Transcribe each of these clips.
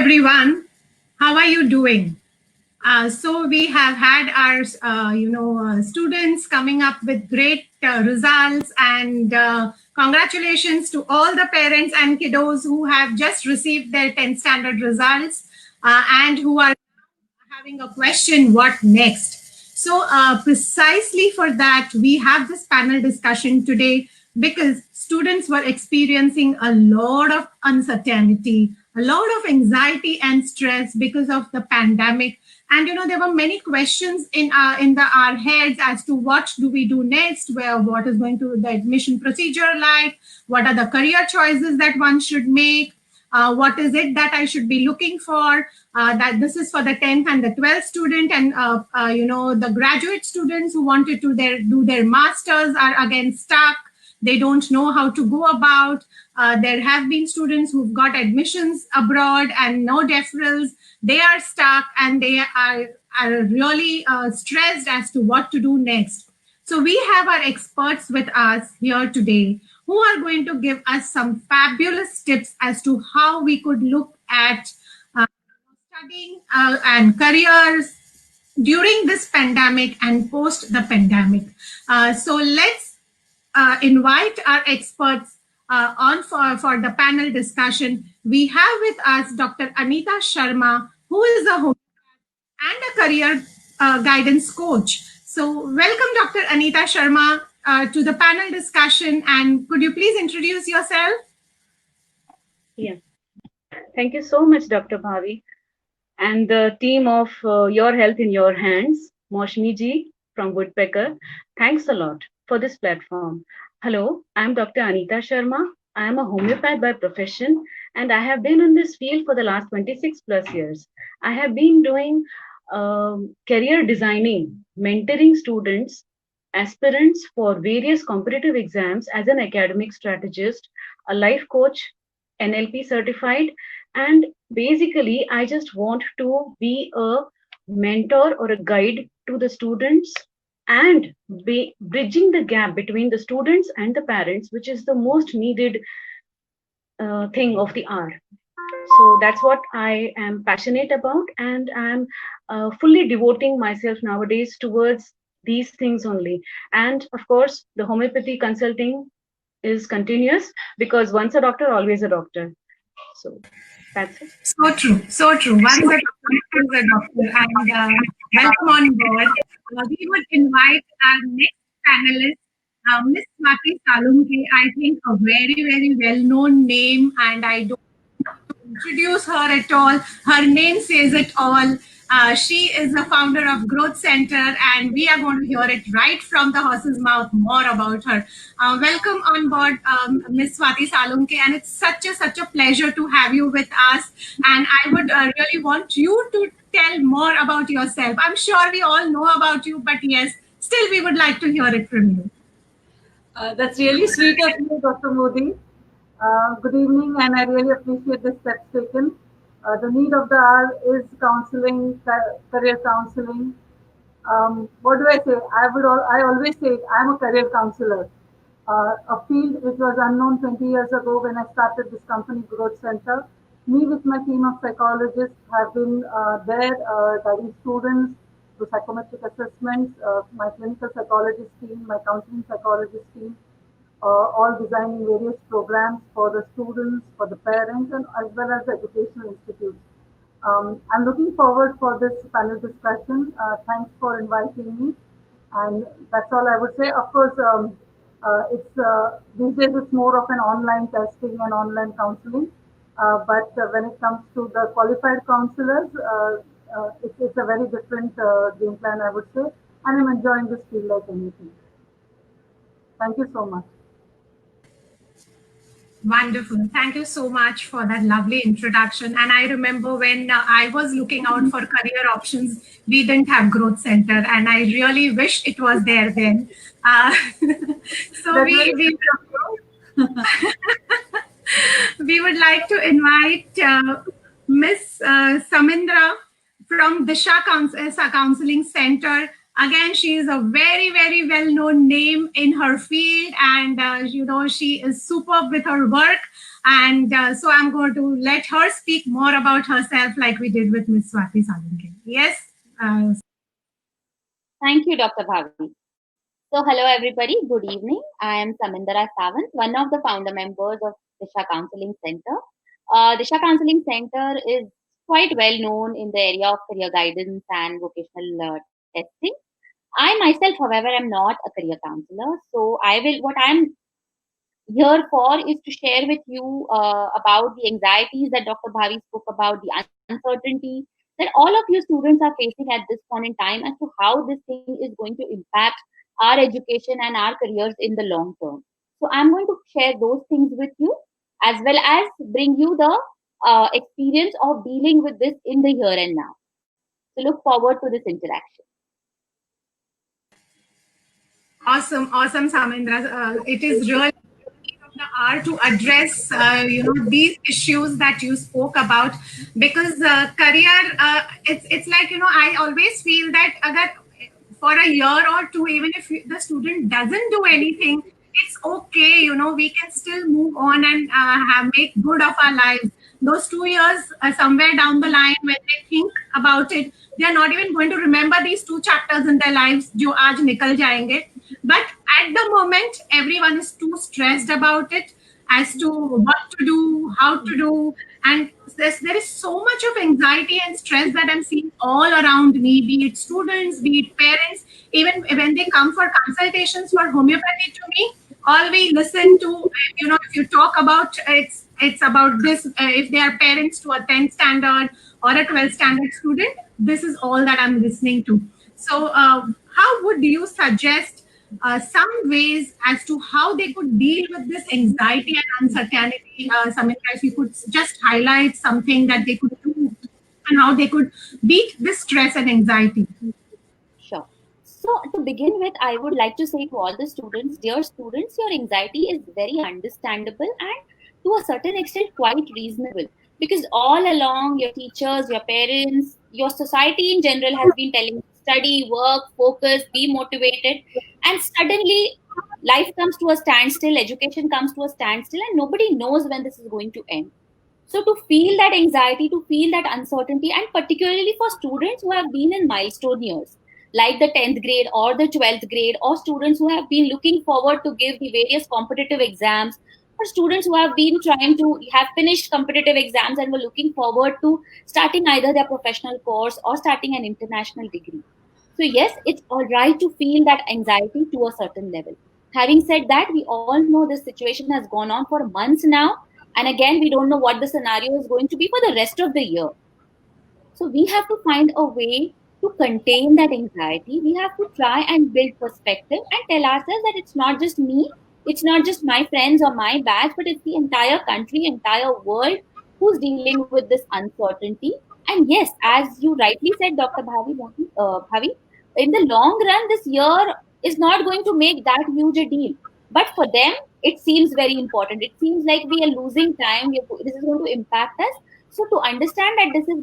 everyone. How are you doing? So we have had our, students coming up with great results, and congratulations to all the parents and kiddos who have just received their 10th standard results and who are having a question, what next? So precisely for that, we have this panel discussion today because students were experiencing a lot of uncertainty, a lot of anxiety and stress because of the pandemic. And there were many questions in our heads as to what do we do next, where what is going to the admission procedure like, what are the career choices that one should make, what is it that I should be looking for. That this is for the 10th and the 12th student, and the graduate students who wanted to do their masters are again stuck. They don't know how to go about. There have been students who've got admissions abroad and no deferrals. They are stuck and they are really stressed as to what to do next. So we have our experts with us here today who are going to give us some fabulous tips as to how we could look at studying and careers during this pandemic and post the pandemic. So let's invite our experts on for the panel discussion. We have with us Dr. Anita Sharma, who is a home and a career guidance coach. So welcome, Dr. Anita Sharma, to the panel discussion. And could you please introduce yourself? Yeah. Thank you so much, Dr. Bhavi. And the team of Your Health in Your Hands, Moshmi ji from Woodpecker. Thanks a lot for this platform. Hello, I'm Dr. Anita Sharma. I am a homeopath by profession, and I have been in this field for the last 26 plus years. I have been doing career designing, mentoring students, aspirants for various competitive exams as an academic strategist, a life coach, NLP certified, and basically I just want to be a mentor or a guide to the students and be bridging the gap between the students and the parents, which is the most needed thing of the hour. So that's what I am passionate about, and I'm fully devoting myself nowadays towards these things only. And of course, the homeopathy consulting is continuous because once a doctor, always a doctor. So that's it. So true, so true. Once a doctor is a doctor. And welcome on board. We would invite our next panelist, Miss Swati Salunke. I think a very, very well-known name, and I don't introduce her at all. Her name says it all. She is the founder of Growth Center, and we are going to hear it right from the horse's mouth more about her. Welcome on board, Ms. Swati Salunke, and it's such a pleasure to have you with us. And I would really want you to tell more about yourself. I'm sure we all know about you, but yes, still we would like to hear it from you. That's really sweet of you, Dr. Modi. Good evening, and I really appreciate the steps taken. The need of the hour is counseling, career counseling. What do I say? I always say I'm a career counselor. A field which was unknown 20 years ago when I started this company, Growth Center. Me with my team of psychologists have been there guiding students to psychometric assessments, my clinical psychologist team, my counseling psychologist team, all designing various programs for the students, for the parents, and as well as the educational institutes. I'm looking forward for this panel discussion. Thanks for inviting me. And that's all I would say. Of course, these days it's more of an online testing and online counseling. But when it comes to the qualified counselors, it's a very different game plan, I would say. And I'm enjoying this field like anything. Thank you so much. Wonderful. Thank you so much for that lovely introduction. And I remember when I was looking out for career options, we didn't have Growth Center, and I really wish it was there then. So we would like to invite Miss Samindra from Disha Counseling Center. Again, she is a very, very well-known name in her field, and she is superb with her work. And so I'm going to let her speak more about herself, like we did with Miss Swati Salunkhe. Yes. Thank you, Dr. Bhavi. So, hello everybody. Good evening. I am Samindara Sawant, one of the founder members of Disha Counseling Center. Disha Counseling Center is quite well known in the area of career guidance and vocational testing. I myself, however, am not a career counselor. So, what I'm here for is to share with you about the anxieties that Dr. Bhavi spoke about, the uncertainty that all of you students are facing at this point in time, as to how this thing is going to impact our education and our careers in the long term. So I'm going to share those things with you, as well as bring you the experience of dealing with this in the here and now. So look forward to this interaction. Awesome, Samindra. It is really of the hour to address these issues that you spoke about, because career, it's like, I always feel that for a year or two, even if the student doesn't do anything, it's okay. We can still move on and make good of our lives. Those 2 years, somewhere down the line, when they think about it, they are not even going to remember these 2 chapters in their lives, jo aaj nikal jayenge. But at the moment, everyone is too stressed about it as to what to do, how to do. And there is so much of anxiety and stress that I'm seeing all around me, be it students, be it parents. Even when they come for consultations for homeopathy to me, all we listen to, if you talk about it's about this, if they are parents to a 10th standard or a 12th standard student, this is all that I'm listening to. So how would you suggest some ways as to how they could deal with this anxiety and uncertainty? Samindra, if you could just highlight something that they could do and how they could beat this stress and anxiety. Sure. So to begin with, I would like to say to all the students, dear students, your anxiety is very understandable and to a certain extent quite reasonable, because all along your teachers, your parents, your society in general has been telling you study, work, focus, be motivated, and suddenly life comes to a standstill, education comes to a standstill, and nobody knows when this is going to end. So to feel that anxiety, to feel that uncertainty, and particularly for students who have been in milestone years, like the 10th grade or the 12th grade, or students who have been looking forward to give the various competitive exams, or students who have been trying to have finished competitive exams and were looking forward to starting either their professional course or starting an international degree. So yes, it's all right to feel that anxiety to a certain level. Having said that, we all know this situation has gone on for months now. And again, we don't know what the scenario is going to be for the rest of the year. So we have to find a way to contain that anxiety. We have to try and build perspective and tell ourselves that it's not just me, it's not just my friends or my batch, but it's the entire country, entire world who's dealing with this uncertainty. And yes, as you rightly said, Dr. Bhavi, in the long run, this year is not going to make that huge a deal. But for them, it seems very important. It seems like we are losing time. This is going to impact us. So to understand that this is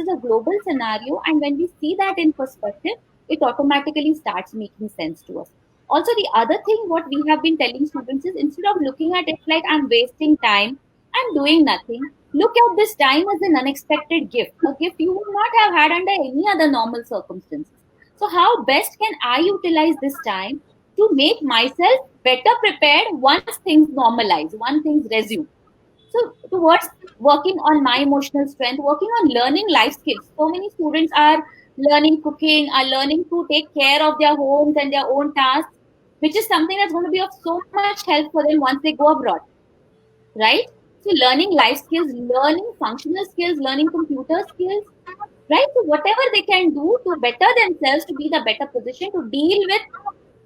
a global scenario, and when we see that in perspective, it automatically starts making sense to us. Also, the other thing what we have been telling students is, instead of looking at it like I'm wasting time, I'm doing nothing, look at this time as an unexpected gift, a gift you would not have had under any other normal circumstances. So how best can I utilize this time to make myself better prepared once things normalize, once things resume? So towards working on my emotional strength, working on learning life skills. So many students are learning cooking, are learning to take care of their homes and their own tasks, which is something that's going to be of so much help for them once they go abroad, right? So learning life skills, learning functional skills, learning computer skills, right? So whatever they can do to better themselves, to be in a better position to deal with,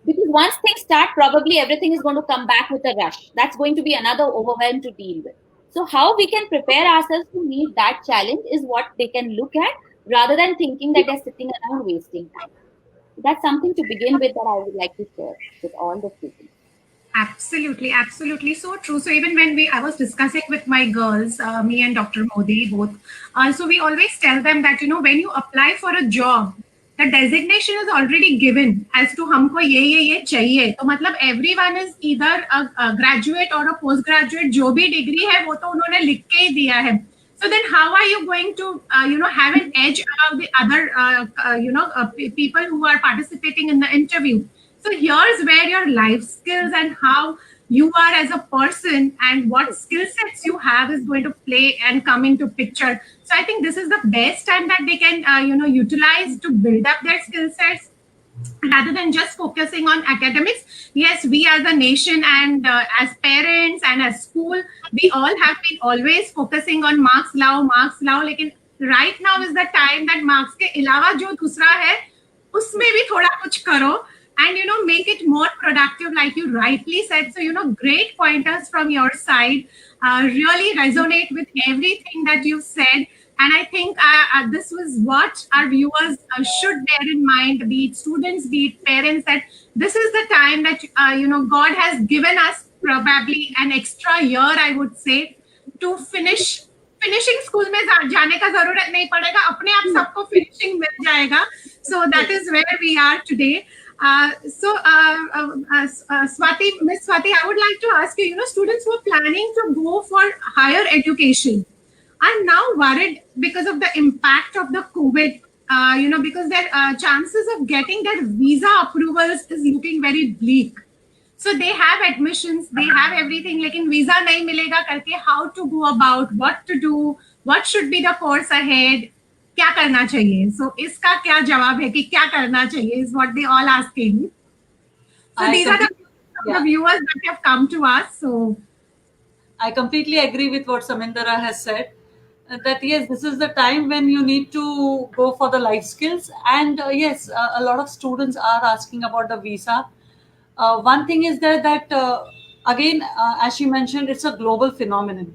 because once things start, probably everything is going to come back with a rush. That's going to be another overwhelm to deal with. So how we can prepare ourselves to meet that challenge is what they can look at, rather than thinking that they're sitting around wasting time. That's something to begin with that I would like to share with all the students. Absolutely, so true. So even when I was discussing with my girls, me and Dr. Modi both, so we always tell them that when you apply for a job, the designation is already given as to हमको ये चाहिए, तो मतलब everyone is either a graduate or a postgraduate, जो भी degree है वो तो उन्होंने लिख के ही दिया है. So then how are you going to have an edge above the other people who are participating in the interview? So here's where your life skills and how you are as a person and what skill sets you have is going to play and come into picture. So I think this is the best time that they can utilize to build up their skill sets rather than just focusing on academics. Yes, we as a nation and as parents and as school, we all have been always focusing on marks lao. Lekin right now is the time that marks ke ilawa jo dusra hai, usme bhi thoda kuch karo and make it more productive, like you rightly said. So great pointers from your side. Really resonate with everything that you said. And I think this was what our viewers should bear in mind, be it students, be it parents, that this is the time that, God has given us probably an extra year, I would say, to finish. Finishing school में जाने का जरूरत नहीं पड़ेगा, अपने आप सबको finishing मिल जाएगा. So that is where we are today. Swati, Miss Swati, I would like to ask you, students who are planning to go for higher education are now worried because of the impact of the COVID, because their chances of getting their visa approvals is looking very bleak. So they have admissions, they have everything, lekin visa nahi milega karke, how to go about, what to do, what should be the course ahead, kya karna chahiye. So iska kya jawab hai ki kya karna chahiye is what they all asking. So these are the viewers that have come to us. So I completely agree with what Samindara has said. That yes, this is the time when you need to go for the life skills, and yes, a lot of students are asking about the visa. One thing is that again, as she mentioned, it's a global phenomenon,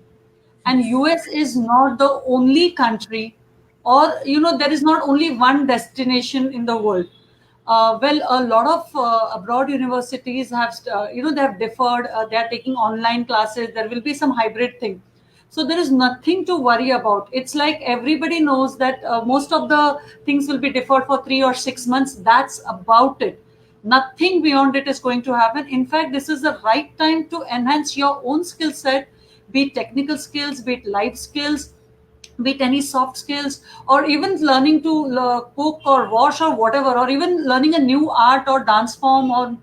and US is not the only country, or there is not only one destination in the world. Well, a lot of abroad universities have they have deferred. They are taking online classes. There will be some hybrid thing. So there is nothing to worry about. It's like everybody knows that most of the things will be deferred for 3 or 6 months. That's about it. Nothing beyond it is going to happen. In fact, this is the right time to enhance your own skill set, be it technical skills, be it life skills, be it any soft skills, or even learning to cook or wash or whatever, or even learning a new art or dance form, or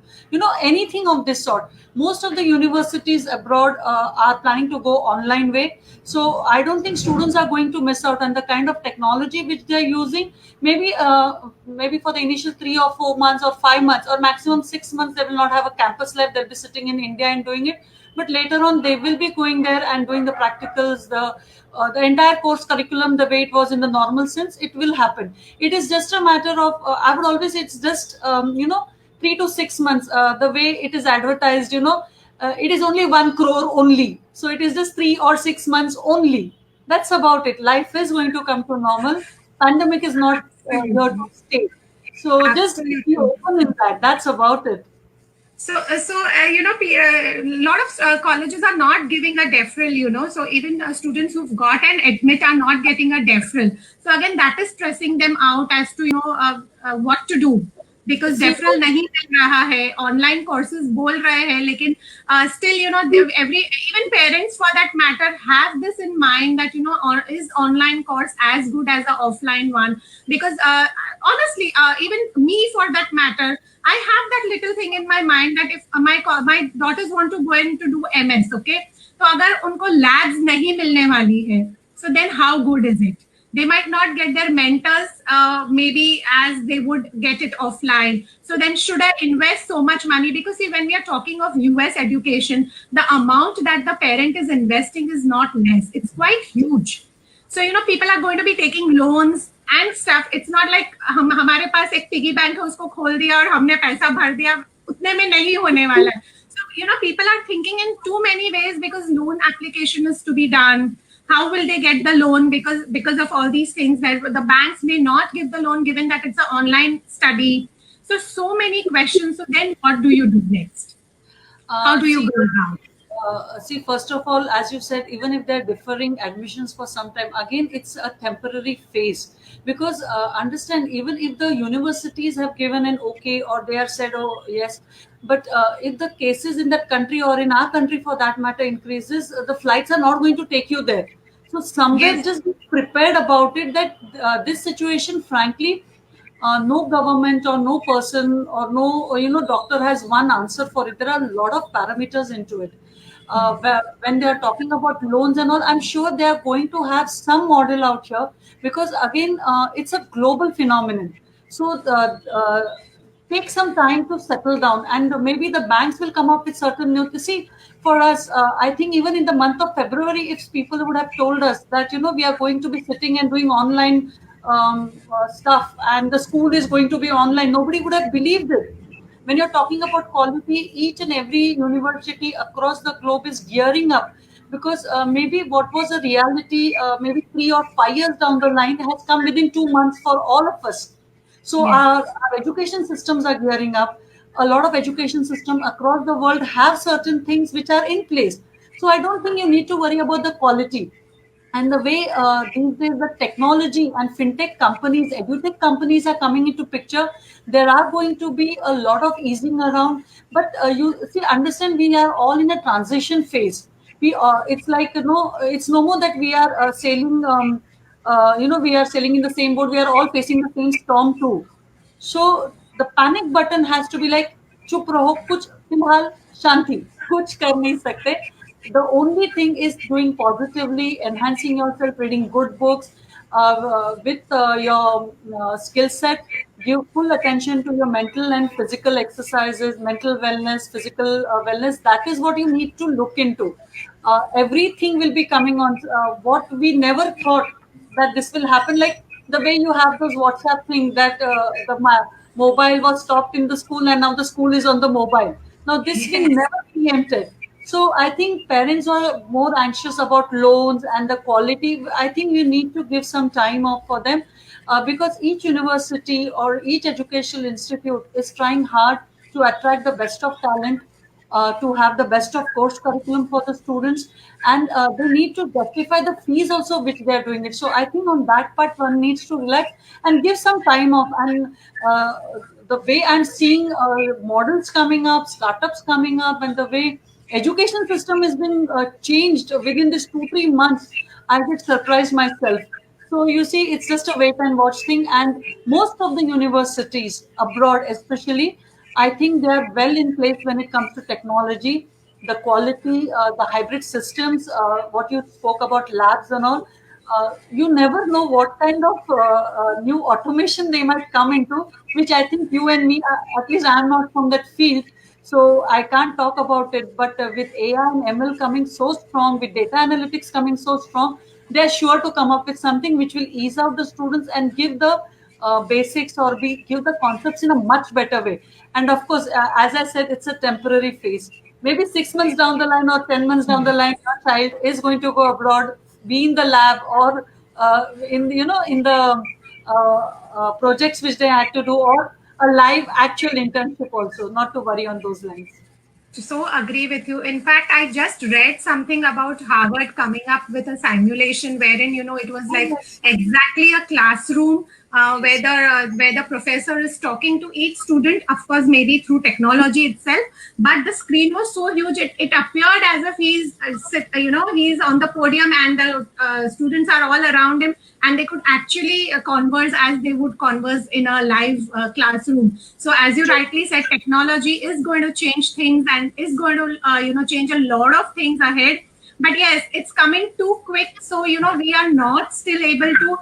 anything of this sort. Most of the universities abroad are planning to go online way, so I don't think students are going to miss out on the kind of technology which they're using. Maybe for the initial 3 or 4 months or 5 months or maximum 6 months, they will not have a campus lab. They'll be sitting in India and doing it, but later on they will be going there and doing the practicals, the entire course curriculum the way it was in the normal sense. It will happen. It is just a matter of I would always say it's just 3 to 6 months, the way it is advertised, it is only 1 crore only, so it is just 3 or 6 months only. That's about it. Life is going to come to normal. Pandemic is not here to stay, so just be open in that. That's about it. So a lot of colleges are not giving a deferral, so even students who've got an admit are not getting a deferral. So again, that is stressing them out as to, what to do. Because deferral nahi mil raha hai, online courses bol rahe hai, lekin still, even parents for that matter have this in mind that, or is online course as good as the offline one? Because honestly, even me for that matter, I have that little thing in my mind that if my daughters want to go in to do MS, okay, so agar unko labs nahi milne wali hai, so then how good is it? They might not get their mentors maybe as they would get it offline. So then should I invest so much money? Because see, when we are talking of US education, the amount that the parent is investing is not less. It's quite huge. So, people are going to be taking loans and stuff. It's not like हमारे पास एक piggy bank है, उसको खोल दिया और हमने पैसा भर दिया, उतने में नहीं होने वाला है. So, people are thinking in too many ways because loan application is to be done. How will they get the loan? Because of all these things, that the banks may not give the loan given that it's an online study. So many questions. So then what do you do next? How do you go around? See, first of all, as you said, even if they're deferring admissions for some time, again, it's a temporary phase. because understand, even if the universities have given an okay or they have said, oh yes, but if the cases in that country or in our country for that matter increases, the flights are not going to take you there. So somewhere Yes. just be prepared about it, that this situation, frankly, no government or no person or no doctor has one answer for it. There are a lot of parameters into it. When they are talking about loans and all, I'm sure they are going to have some model out here, because again, it's a global phenomenon. So take some time to settle down, and maybe the banks will come up with certain new. You see, for us, I think even in the month of February, if people would have told us that we are going to be sitting and doing online stuff, and the school is going to be online, nobody would have believed it. When you're talking about quality, each and every university across the globe is gearing up, because maybe what was a reality maybe 3 or 5 years down the line has come within 2 months for all of us. So Yes. our education systems are gearing up. A lot of education system across the world have certain things which are in place. So I don't think you need to worry about the quality. And the way these days the technology and fintech companies, edutech companies are coming into picture, there are going to be a lot of easing around. But you see, understand, we are all in a transition phase. It's like, it's no more that we are sailing. We are sailing in the same boat. We are all facing the same storm too. So the panic button has to be like, चुप रहो, कुछ फिलहाल शांति, कुछ कर नहीं सकते. The only thing is doing positively, enhancing yourself, reading good books, with your skill set. Give full attention to your mental and physical exercises, mental wellness, physical wellness. That is what you need to look into. Everything will be coming on. What we never thought that this will happen, like the way you have those WhatsApp thing that mobile was stopped in the school and now the school is on the mobile. Now this will Yes. never be entered. So I think parents are more anxious about loans and the quality. I think you need to give some time off for them, because each university or each educational institute is trying hard to attract the best of talent, to have the best of course curriculum for the students, and they need to justify the fees also which they are doing it. So I think on that part one needs to relax and give some time off. And the way I'm seeing models coming up, startups coming up, and the way education system has been changed within this 2-3 months, I get surprised myself. So you see, it's just a wait and watch thing. And most of the universities abroad, especially, I think they are well in place when it comes to technology, the quality, the hybrid systems, what you spoke about labs and all. You never know what kind of new automation they might come into, which I think you and me, at least I'm not from that field, so I can't talk about it. But with AI and ML coming so strong, with data analytics coming so strong, they're sure to come up with something which will ease out the students and give the basics, or give the concepts in a much better way. And of course, as I said, it's a temporary phase. Maybe 6 months down the line or 10 months down the line, your child is going to go abroad, be in the lab, or in the projects which they had to do, or a live actual internship also. Not to worry on those lines. So agree with you. In fact, I just read something about Harvard coming up with a simulation wherein it was like exactly a classroom where the professor is talking to each student, of course, maybe through technology itself, but the screen was so huge it appeared as if he's on the podium and the students are all around him, and they could actually converse as they would converse in a live classroom. So as you rightly said, technology is going to change things and is going to change a lot of things ahead. But yes, it's coming too quick, so we are not still able to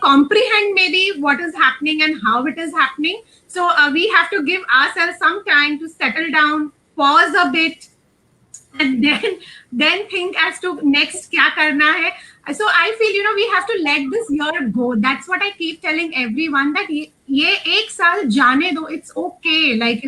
comprehend maybe what is happening and how it is happening. So we have to give ourselves some time to settle down, pause a bit, and then think as to next kya karna hai. So I feel we have to let this year go. That's what I keep telling everyone, that ye ek saal jaane do, it's okay. Like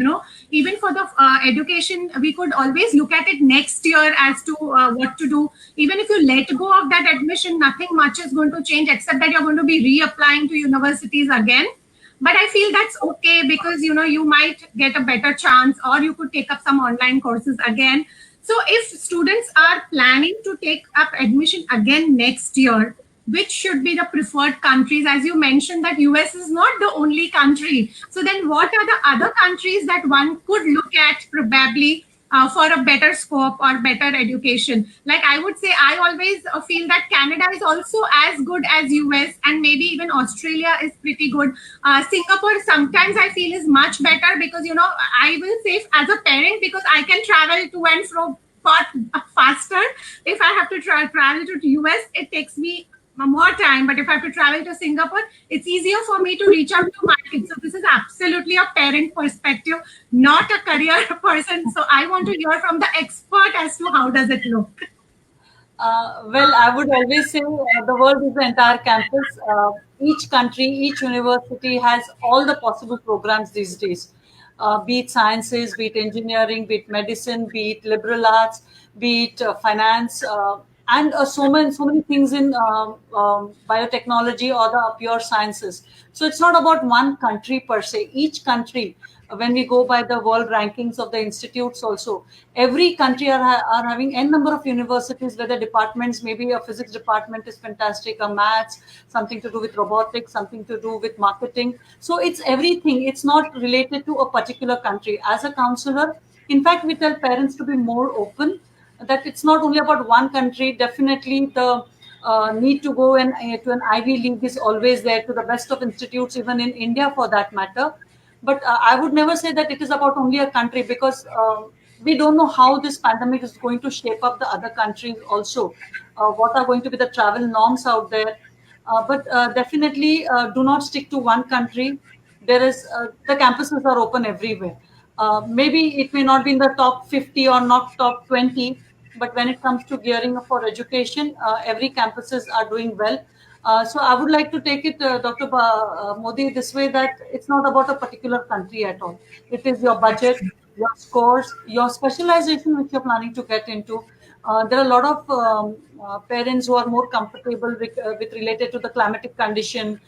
even for the education, we could always look at it next year as to what to do. Even if you let go of that admission, nothing much is going to change, except that you're going to be reapplying to universities again. But I feel that's okay, because you might get a better chance, or you could take up some online courses again. So if students are planning to take up admission again next year, which should be the preferred countries? As you mentioned that US is not the only country. So then what are the other countries that one could look at probably for a better scope or better education? Like I would say, I always feel that Canada is also as good as US, and maybe even Australia is pretty good. Singapore sometimes I feel is much better because, I will say as a parent, because I can travel to and fro far faster. If I have to travel to US, it takes me more time. But if I have to travel to Singapore, it's easier for me to reach out to my kids. So this is absolutely a parent perspective, not a career person. So I want to hear from the expert as to how does it look. Well, I would always say the world is the entire campus. Each country, each university has all the possible programs these days, be it sciences, be it engineering, be it medicine, be it liberal arts, be it finance, and so many things in biotechnology or the pure sciences. So it's not about one country per se. Each country, when we go by the world rankings of the institutes also, every country are having n number of universities where the departments, maybe a physics department is fantastic, a maths, something to do with robotics, something to do with marketing. So it's everything. It's not related to a particular country. As a counselor, in fact, we tell parents to be more open, that it's not only about one country. Definitely the need to go to an Ivy League is always there, to the best of institutes, even in India for that matter. But I would never say that it is about only a country, because we don't know how this pandemic is going to shape up the other countries also. What are going to be the travel norms out there? But definitely do not stick to one country. There is the campuses are open everywhere. Maybe it may not be in the top 50 or not top 20, but when it comes to gearing up for education, every campuses are doing well. So I would like to take it, Dr. Modi, this way, that it's not about a particular country at all. It is your budget, your scores, your specialization which you're planning to get into. There are a lot of parents who are more comfortable with related to the climatic condition,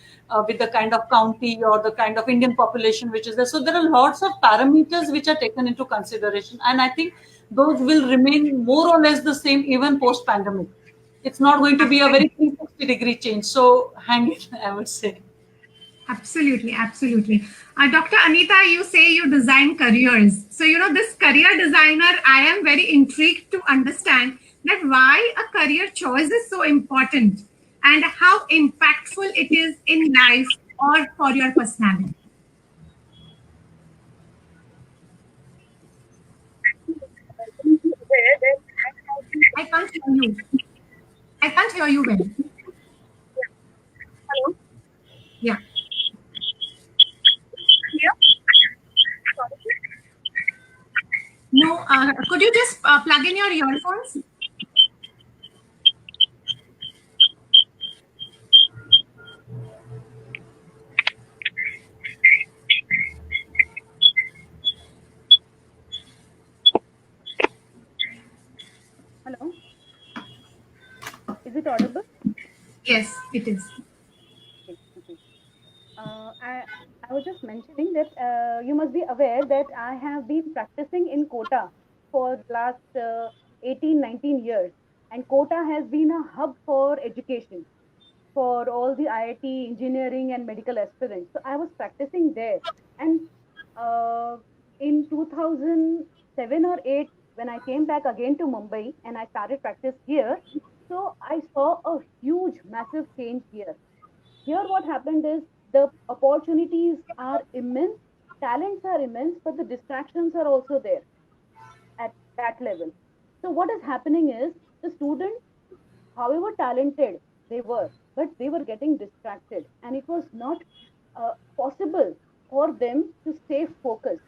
with the kind of county or the kind of Indian population which is there. So there are lots of parameters which are taken into consideration, and I think those will remain more or less the same even post pandemic. It's not going to be a very 360-degree change. So hang it, I would say. Absolutely, absolutely. Dr. Anita, you say you design careers. So, this career designer, I am very intrigued to understand that why a career choice is so important and how impactful it is in life or for your personality. I can't hear you. I can't hear you well. Hello. Yeah. No, could you just plug in your earphones? Hello. Is it audible? Yes, it is. Okay. Okay. I was just mentioning that you must be aware that I have been practicing in Kota for the last 18, 19 years. And Kota has been a hub for education for all the IIT engineering and medical aspirants. So I was practicing there. And uh, in 2007 or 8, when I came back again to Mumbai and I started practice here, so I saw a huge, massive change here. Here, what happened is the opportunities are immense, talents are immense, but the distractions are also there at that level. So, what is happening is the students, however talented they were, but they were getting distracted, and it was not possible for them to stay focused.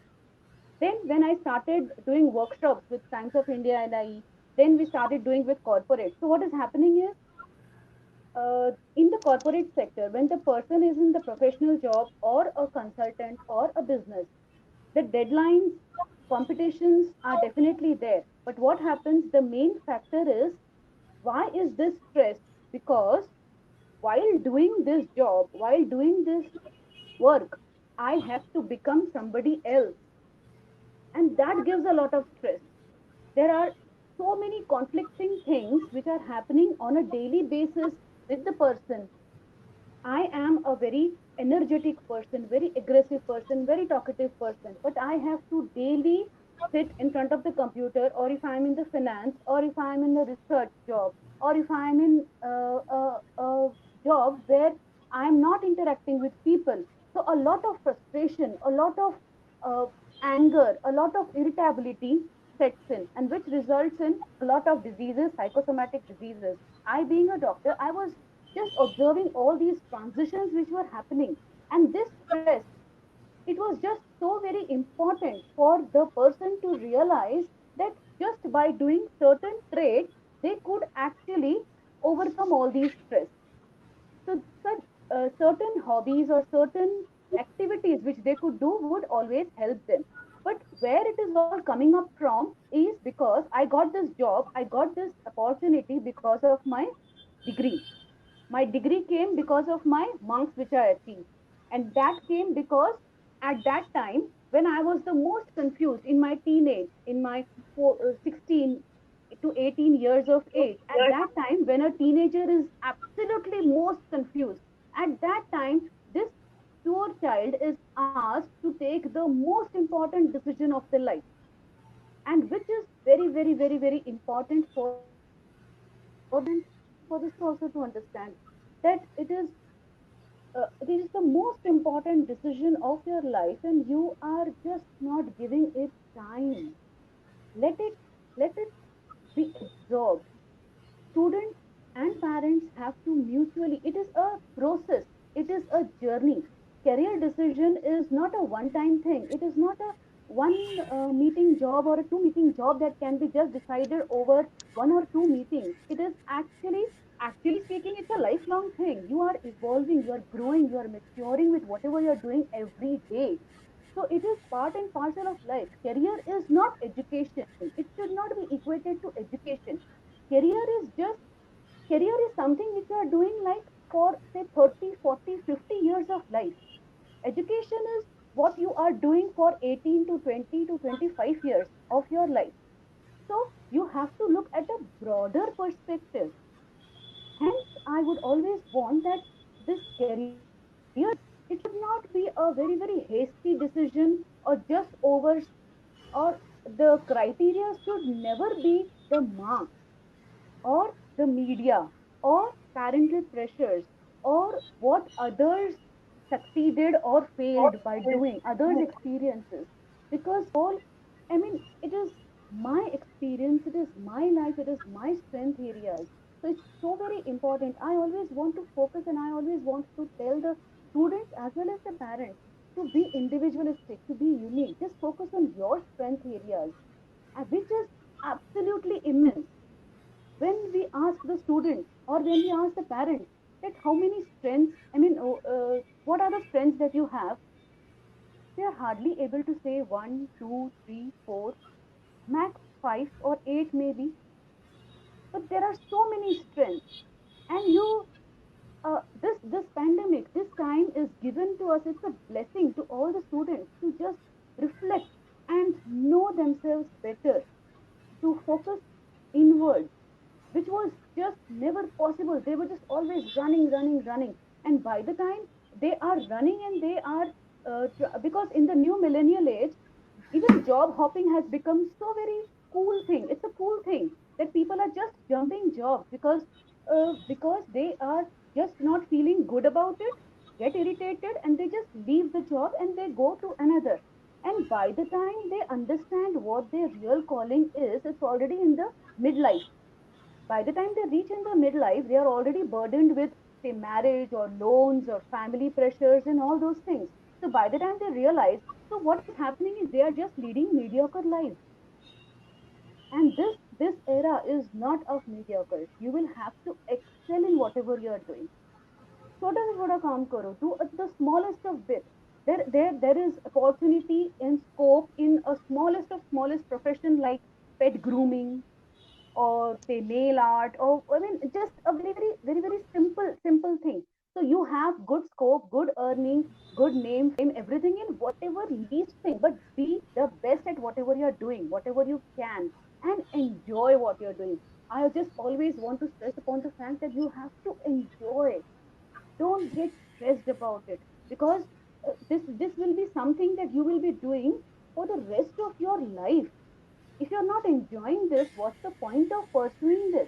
Then, when I started doing workshops with Times of India and IE, then we started doing with corporate. So, what is happening is in the corporate sector, when the person is in the professional job or a consultant or a business, the deadlines, competitions are definitely there. But what happens, the main factor is why is this stress? Because while doing this job, while doing this work, I have to become somebody else. And that gives a lot of stress. There are so many conflicting things which are happening on a daily basis with the person. I am a very energetic person, very aggressive person, very talkative person, but I have to daily sit in front of the computer, or if I'm in the finance, or if I'm in a research job, or if I'm in a job where I'm not interacting with people. So a lot of frustration, a lot of uh, anger, a lot of irritability sets in, and which results in a lot of diseases, psychosomatic diseases. I, being a doctor, I was just observing all these transitions which were happening, and this stress, it was just so very important for the person to realize that just by doing certain traits they could actually overcome all these stress. So such certain hobbies or certain activities which they could do would always help them. But where it is all coming up from is because I got this job, I got this opportunity because of my degree. My degree came because of my marks which I achieved. And that came because at that time, when I was the most confused in my teenage, in my 16 to 18 years of age, at that time, when a teenager is absolutely most confused, at that time, this poor child is asked to take the most important decision of their life, and which is very, very, very, very important for the and for the student also to understand that it is the most important decision of your life, and you are just not giving it time. Let it be absorbed. Students and parents have to mutually, it is a process, it is a journey. Career decision is not a one time thing, it is not a one meeting job or a two meeting job that can be just decided over one or two meetings. It is actually speaking, it's a lifelong thing. You are evolving, you are growing, you are maturing with whatever you are doing every day. So it is part and parcel of life. Career is not education, it should not be equated to education. Career is just, career is something which you are doing like for say 30, 40, 50 years of life. Education is what you are doing for 18 to 20 to 25 years of your life. So you have to look at a broader perspective. Hence, I would always want that this career decision, it should not be a very, very hasty decision or just over, or the criteria should never be the marks or the media or parental pressures or what others succeeded or failed by doing, others experiences. Because all, I mean, it is my experience, it is my life, it is my strength areas. So it's so very important. I always want to focus, and I always want to tell the students as well as the parents to be individualistic, to be unique. Just focus on your strength areas, which is absolutely immense. When we ask the student or when we ask the parents that how many strengths, what are the strengths that you have, they are hardly able to say one, two, three, four, max five or eight maybe. But there are so many strengths, and this pandemic, this time is given to us. It's a blessing to all the students to just reflect and know themselves better, to focus inward, which was just never possible. They were just always running, running, running. And by the time they are running and they are, because in the new millennial age, even job hopping has become so very cool thing. It's a cool thing that people are just jumping jobs because they are just not feeling good about it, get irritated, and they just leave the job and they go to another. And by the time they understand what their real calling is, it's already in the midlife. By the time they reach in the midlife, they are already burdened with, say, marriage or loans or family pressures and all those things. So by the time they realize, so what is happening is they are just leading mediocre lives. And this era is not of mediocre. You will have to excel in whatever you are doing. छोटा से छोटा काम करो, do the smallest of bit. There is opportunity and scope in a smallest of smallest profession like pet grooming, or say nail art, or I mean just a very, very, very, very simple thing. So you have good scope, good earning, good name, fame, everything in whatever least thing, but be the best at whatever you're doing, whatever you can, and enjoy what you're doing. I just always want to stress upon the fact that you have to enjoy. Don't get stressed about it, because this will be something that you will be doing for the rest of your life. If you're not enjoying this, what's the point of pursuing this?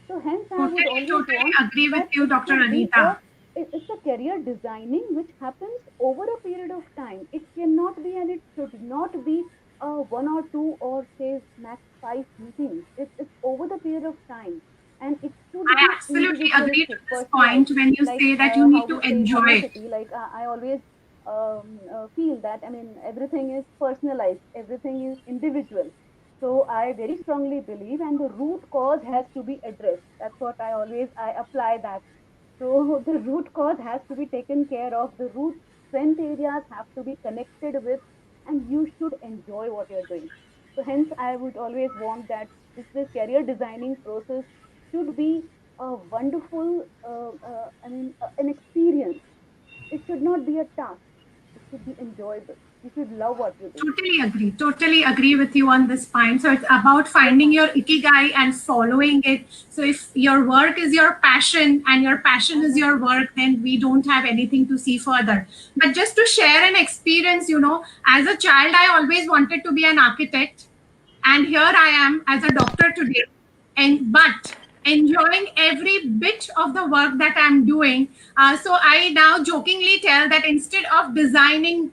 So hence I would Totally, always totally want agree with that you, it Dr. should be Anita. it's a career designing which happens over a period of time. It cannot be, and it should not be one or two or say max 5 meetings. It's over the period of time, and it should I be absolutely agree to individualistic, this personalized. point when you Like say that you how need to we say in enjoy it. homeopathy, like I always feel that, I mean, everything is personalized, everything is individual. So I very strongly believe, and the root cause has to be addressed. That's what I apply that. So the root cause has to be taken care of. The root strength areas have to be connected with, and you should enjoy what you're doing. So hence, I would always want that this career designing process should be a wonderful, an experience. It should not be a task. It should be enjoyable. You should love what you do. Totally agree. Totally agree with you on this point. So it's about Yes, finding ma'am. your ikigai and following it. So if your work is your passion and your passion is your work, then we don't have anything to see further. But just to share an experience, as a child, I always wanted to be an architect. And here I am as a doctor today, and but enjoying every bit of the work that I'm doing. So I now jokingly tell that instead of designing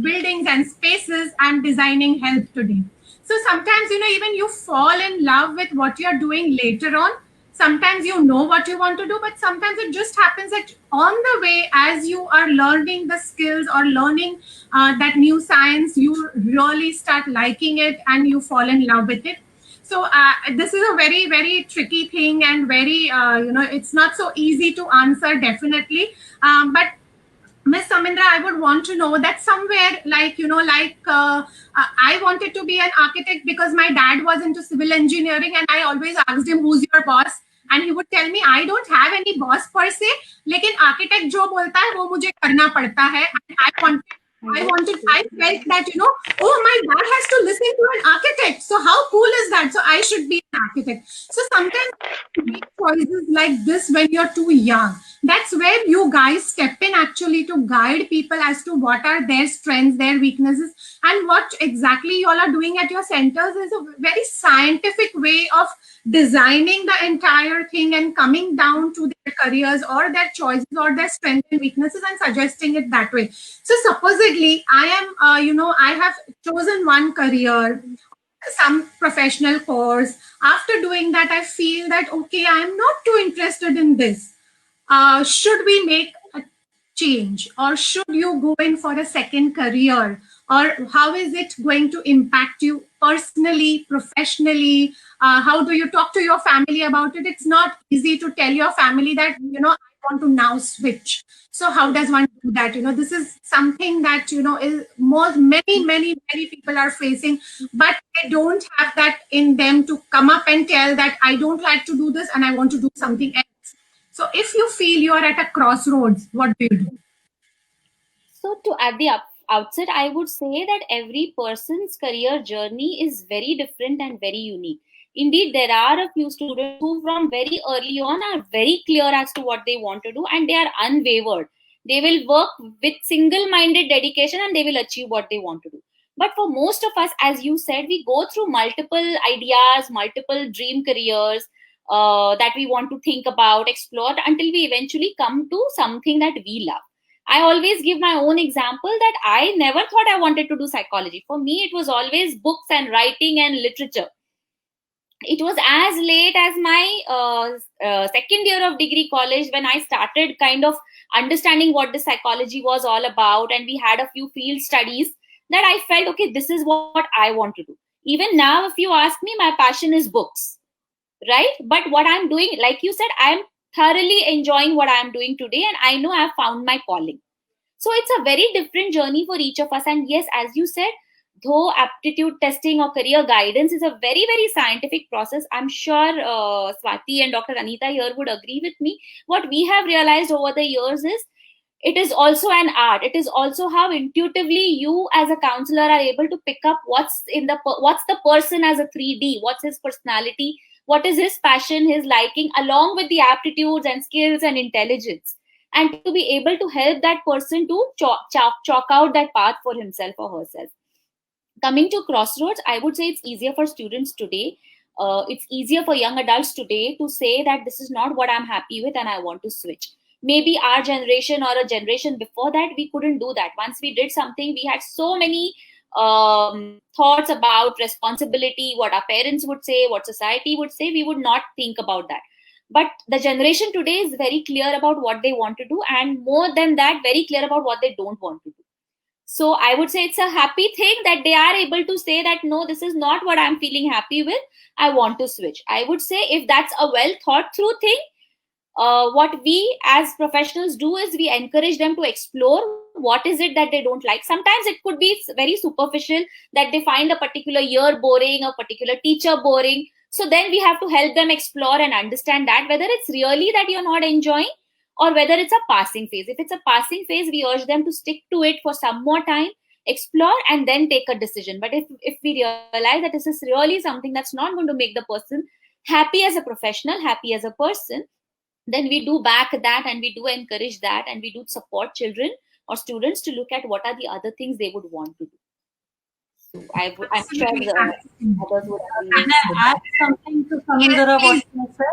buildings and spaces, I'm designing health today. So sometimes, even you fall in love with what you're doing later on. Sometimes you know what you want to do, but sometimes it just happens that on the way, as you are learning the skills or learning that new science, you really start liking it and you fall in love with it. So this is a very, very tricky thing, and very, it's not so easy to answer, definitely. But Miss Samindra, I would want to know that somewhere, I wanted to be an architect because my dad was into civil engineering, and I always asked him, "Who's your boss?" And he would tell me, "I don't have any boss per se, लेकिन architect जो बोलता है वो मुझे करना पड़ता है." And I felt that, oh, my dad has to listen to an architect. So how cool is that? So I should be an architect. So sometimes you make choices like this when you're too young. That's where you guys step in actually to guide people as to what are their strengths, their weaknesses, and what exactly you all are doing at your centers is a very scientific way of designing the entire thing and coming down to their careers or their choices or their strengths and weaknesses and suggesting it that way. So supposedly I am, I have chosen one career, some professional course. After doing that, I feel that, okay, I am not too interested in this. Should we make a change, or should you go in for a second career, or how is it going to impact you personally, professionally? How do you talk to your family about it? It's not easy to tell your family that, I want to now switch. So how does one do that? This is something that, is many people are facing, but they don't have that in them to come up and tell that I don't like to do this and I want to do something else. So if you feel you are at a crossroads, what do you do? So, to at the outset, I would say that every person's career journey is very different and very unique. Indeed, there are a few students who, from very early on, are very clear as to what they want to do, and they are unwavered. They will work with single minded dedication and they will achieve what they want to do. But for most of us, as you said, we go through multiple ideas, multiple dream careers that we want to think about, explore, until we eventually come to something that we love. I always give my own example that I never thought I wanted to do psychology. For me, it was always books and writing and literature. It was as late as my second year of degree college when I started kind of understanding what the psychology was all about, and we had a few field studies that I felt, okay, this is what I want to do. Even now, if you ask me, my passion is books, right? But what I'm doing, like you said, I'm thoroughly enjoying what I'm doing today, and I know I've found my calling. So it's a very different journey for each of us. And yes, as you said, though aptitude testing or career guidance is a very, very scientific process, I'm sure Swati and Dr. Anita here would agree with me. What we have realized over the years is it is also an art. It is also how intuitively you as a counselor are able to pick up what's the person as a 3D, what's his personality, what is his passion, his liking, along with the aptitudes and skills and intelligence, and to be able to help that person to chalk out that path for himself or herself. Coming to Crossroads, I would say it's easier for students today. It's easier for young adults today to say that this is not what I'm happy with and I want to switch. Maybe our generation or a generation before that, we couldn't do that. Once we did something, we had so many thoughts about responsibility, what our parents would say, what society would say. We would not think about that. But the generation today is very clear about what they want to do, and more than that, very clear about what they don't want to do. So I would say it's a happy thing that they are able to say that, no, this is not what I'm feeling happy with. I want to switch. I would say if that's a well thought through thing, what we as professionals do is we encourage them to explore what is it that they don't like. Sometimes it could be very superficial, that they find a particular year boring, a particular teacher boring. So then we have to help them explore and understand that whether it's really that you're not enjoying, or whether it's a passing phase. If it's a passing phase, we urge them to stick to it for some more time, explore, and then take a decision. But if we realize that this is really something that's not going to make the person happy as a professional, happy as a person, then we do back that, and we do encourage that, and we do support children or students to look at what are the other things they would want to do. So I'm sure Absolutely, the absolutely. others would agree Can with I add that. something to Samindara, what you said?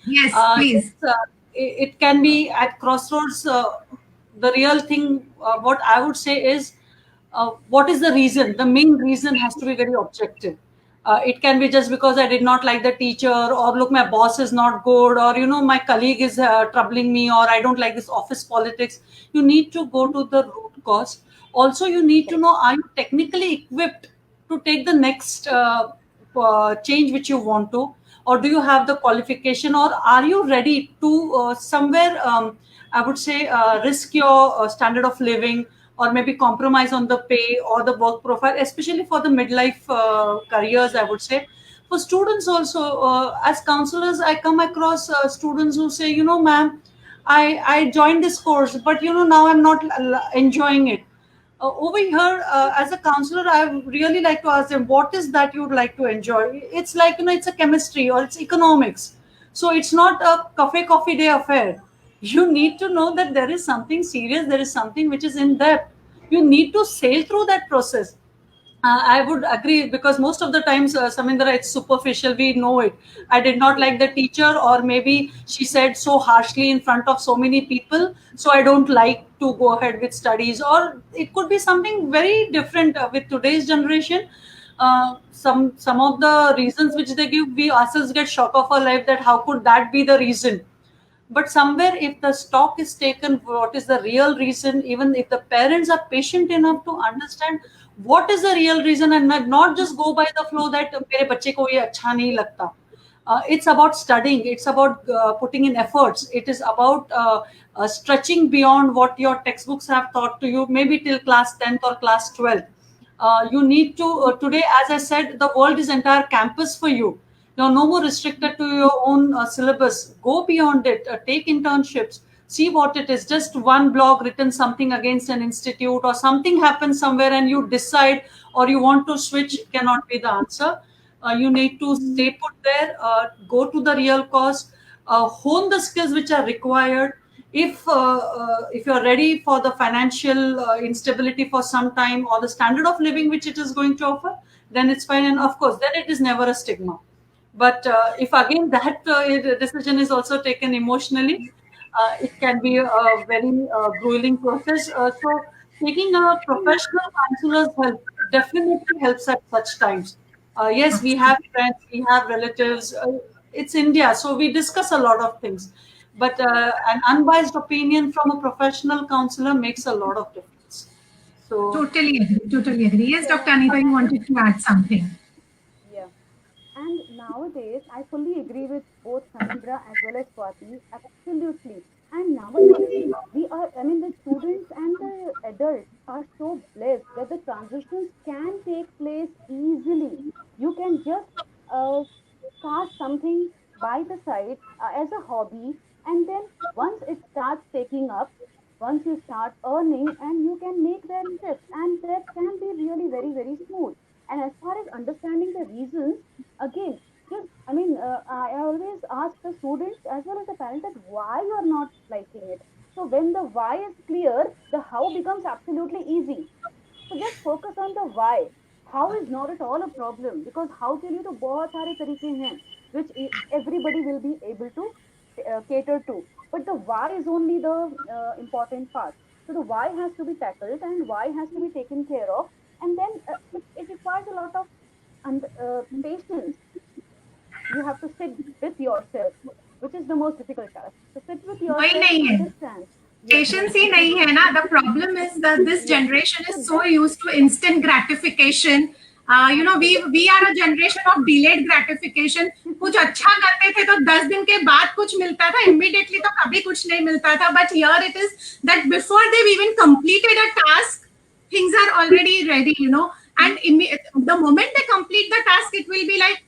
Yes, please. Yes, it can be at Crossroads. The real thing, what I would say is, what is the reason? The main reason has to be very objective. It can be just because I did not like the teacher, or look, my boss is not good, or my colleague is troubling me, or I don't like this office politics. You need to go to the root cause. Also, you need to know, are you technically equipped to take the next change which you want to, or do you have the qualification, or are you ready to somewhere, I would say, risk your standard of living, or maybe compromise on the pay or the work profile, especially for the midlife careers, I would say. For students also, as counselors, I come across students who say, ma'am, I joined this course, but now I'm not enjoying it. Over here, as a counselor, I would really like to ask them, what is that you would like to enjoy? It's like, it's a chemistry or it's economics. So it's not a coffee day affair. You need to know that there is something serious, there is something which is in depth. You need to sail through that process. I would agree, because most of the times, Samindra, it's superficial. We know it. I did not like the teacher, or maybe she said so harshly in front of so many people, so I don't like to go ahead with studies. Or it could be something very different with today's generation. Some of the reasons which they give, we ourselves get shock of our life, that how could that be the reason. But somewhere, if the stock is taken, what is the real reason, even if the parents are patient enough to understand what is the real reason, and not just go by the flow that mere bacche ko ye acha nahi lagta. It's about studying, it's about putting in efforts, it is about stretching beyond what your textbooks have taught to you, maybe till class 10th or class 12th. You need to, today, as I said, the world is entire campus for you. You're no more restricted to your own syllabus. Go beyond it. Take internships. See what it is. Just one blog written something against an institute, or something happens somewhere and you decide, or you want to switch, cannot be the answer. You need to stay put there. Go to the real cause. Hone the skills which are required. If you're ready for the financial instability for some time, or the standard of living which it is going to offer, then it's fine. And of course, then it is never a stigma. But if again that decision is also taken emotionally, it can be a very grueling process. So taking a professional counselor's help definitely helps at such times. Yes, we have friends, we have relatives. It's India, so we discuss a lot of things. But an unbiased opinion from a professional counselor makes a lot of difference. So Totally agree. Totally agree. Yes, Dr. Anita, you wanted to add something. Yeah. And nowadays, I fully agree with both Samindra as well as Swati. Absolutely. And nowadays, the students and the adults are so blessed that the transitions can take place easily. You can just uh, start something by the side as a hobby, and then once it starts taking up, once you start earning, and you can make that shift, and that can be really very, very smooth. And as far as understanding the reasons, again, Because I mean, I always ask the students as well as the parents that why you are not liking it. So when the why is clear, the how becomes absolutely easy. So just focus on the why. How is not at all a problem, because how के लिए तो बहुत सारे तरीके हैं which everybody will be able to cater to. But the why is only the important part. So the why has to be tackled and why has to be taken care of, and then it requires a lot of patience. You have to sit with yourself, which is the most difficult task. So sit with वही yourself, नहीं है, understand. Patience ही नहीं है ना. The problem is that this generation is so used to instant gratification. You know we are a generation of delayed gratification. कुछ अच्छा करते थे तो 10 दिन के बाद कुछ मिलता था, इमीडिएटली तो कभी कुछ नहीं मिलता था. But here it is that before they even completed a task, things are already ready, you know. And the moment they complete the task, it will be like,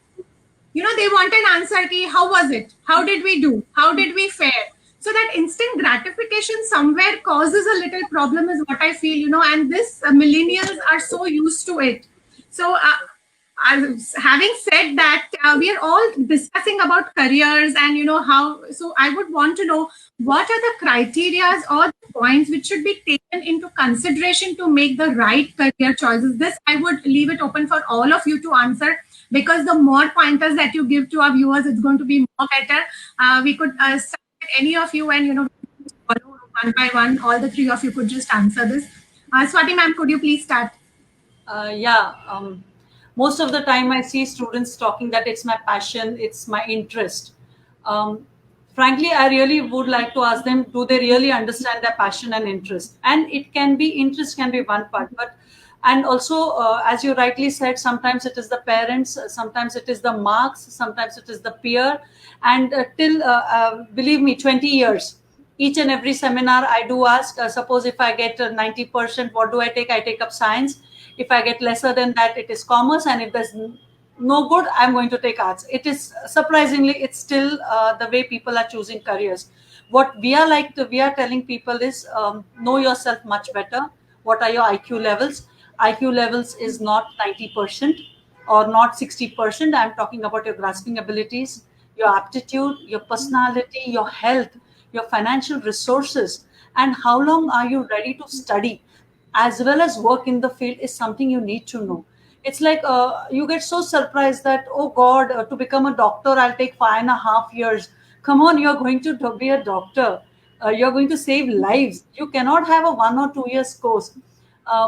you know, they want an answer ki how was it, how did we do, how did we fare. So that instant gratification somewhere causes a little problem is what I feel, you know. And this millennials are so used to it. So having said that, we are all discussing about careers and, you know, how. So I would want to know what are the criteria or the points which should be taken into consideration to make the right career choices. This I would leave it open for all of you to answer, because the more pointers that you give to our viewers, it's going to be more better. We could start with any of you, and, you know, follow one by one. All the three of you could just answer this. Swati ma'am, could you please start? Most of the time I see students talking that it's my passion, it's my interest. Frankly, I really would like to ask them, do they really understand their passion and interest? And it can be, interest can be one part, but and also, as you rightly said, sometimes it is the parents, sometimes it is the marks, sometimes it is the peer. And till, believe me, 20 years, each and every seminar I do ask, suppose if I get 90%, what do I take? I take up science. If I get lesser than that, it is commerce. And if there's no good, I'm going to take arts. It is surprisingly, it's still the way people are choosing careers. What we are telling people is know yourself much better. What are your IQ levels? IQ levels is not 90% or not 60%. I'm talking about your grasping abilities, your aptitude, your personality, your health, your financial resources, and how long are you ready to study as well as work in the field is something you need to know. It's like you get so surprised that, oh God, to become a doctor, I'll take 5.5 years. Come on, you're going to be a doctor. You're going to save lives. You cannot have a 1 or 2 years course.